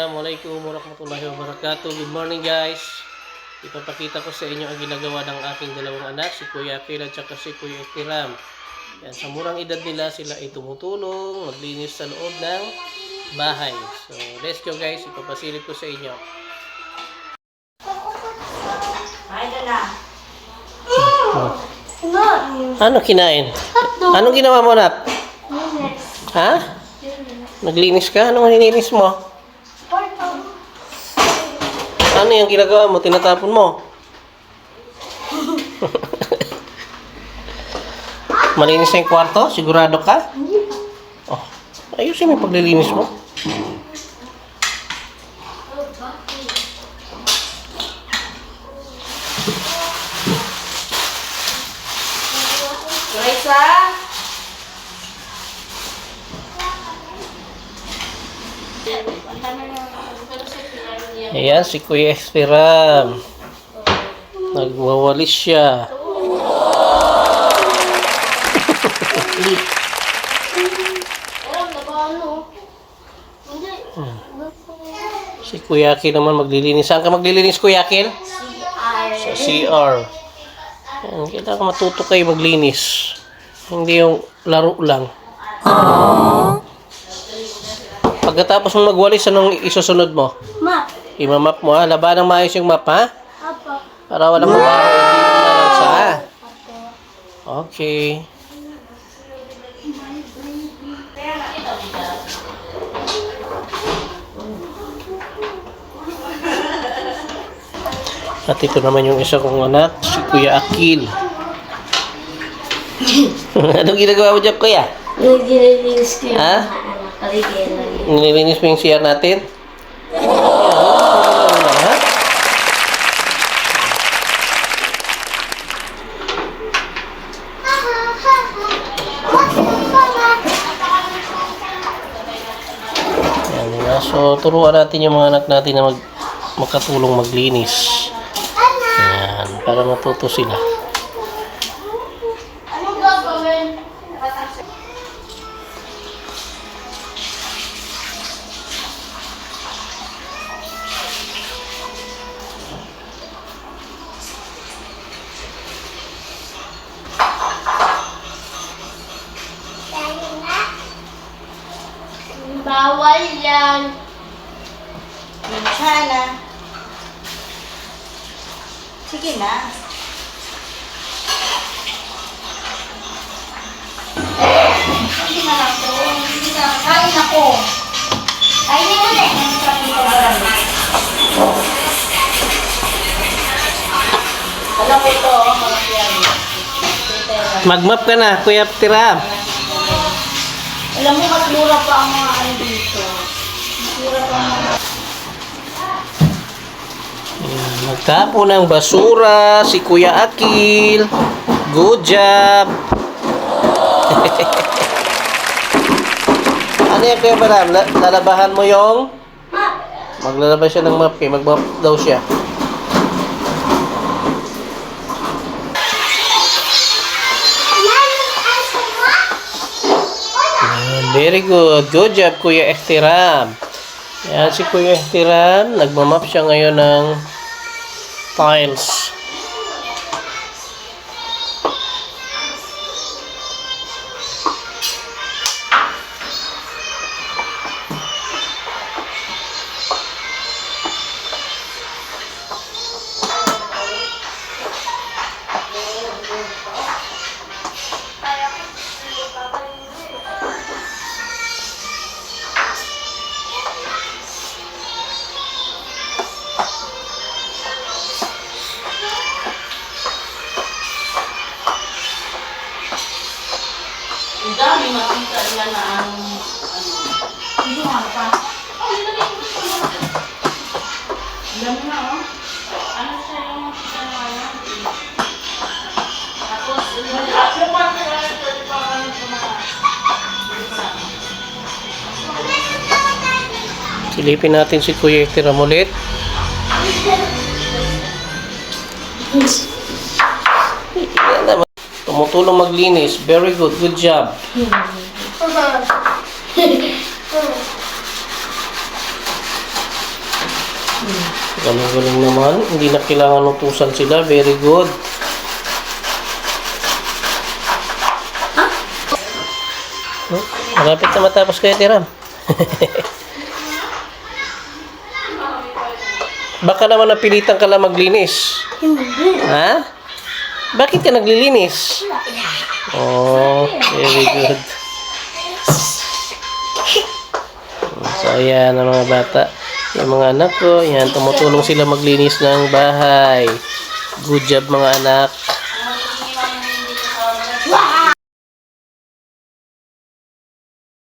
Assalamualaikum warahmatullahi wabarakatuh. Good morning guys. Ipapakita ko sa inyo ang ginagawa ng aking dalawang anak, si Kuya Phil at saka si Kuya Tiram. Yan, sa murang edad nila sila ay tumutulong, maglinis sa loob ng bahay. So let's go guys, ipapasilip ko sa inyo. Ano kinain? Anong ginawa mo, Nat? Ha? Naglinis ka? Anong nilinis mo? Ano yung ginagawa mo? Tinatapon mo? Malinis na yung kwarto? Sigurado ka? Oh, ayusin mo yung paglilinis mo. Raisa? Ayan, si Kuya Tiram. Nagwawalis siya. Si Kuya Akil naman maglilinis. Saan ka maglilinis, Kuya Akil? Sa CR. Ayan, kailangan matuto kayo maglinis. Hindi yung laro lang. Pagkatapos mong magwalis, anong isusunod mo? Map. Imamap mo ha? Laban ng maayos yung map ha? Apo. Para walang mabaho, hindi mo malansa ha? Okay. At ito naman yung isa kong anak, si Kuya Akil. Anong ginagawa mo dyan, Kuya? Nililinis ko yung Ha? Nililinis mo yung CR natin? Ha? Yan nga. So, turuan natin yung mga anak natin na makatulong maglinis. Yan, para matuto sila. Anong gagawin? Bawal yan. Sana. Sige na. Hindi na lang to. Hindi na. Kain ako. Kainin mo na. Alam ko ito. Magmap ka na, Kuya Tiram. Alam mo, mas mura pa ang mga ano dito. Mas mura pa ang mga... Magtapo ng basura si Kuya Akil. Good job. Ano yan, Kuya Baram? Lalabahan mo yung... Maglalaba siya ng map eh. Mag-map daw siya. Very good. Good job, Kuya Tiram. Yan si Kuya Tiram. Nagmamap siya ngayon ng tiles. Ang dami makita nila na ang... Hindi nga pa. Alam mo na, oh. Ano siya yung makita na yan? Tapos, Silipin natin si Kuya Tiram ulit. Tumutulong maglinis. Very good. Good job. Galing-galing naman. Hindi na kailangan utusan sila. Very good. Malapit na matapos kayo, Tiram. Baka naman napilitan ka lang maglinis. Hindi. Ha? Bakit ka naglilinis? Oh, very good. So, ayan ang mga bata. Yung mga anak ko, yan, tumutulong sila maglinis ng bahay. Good job mga anak.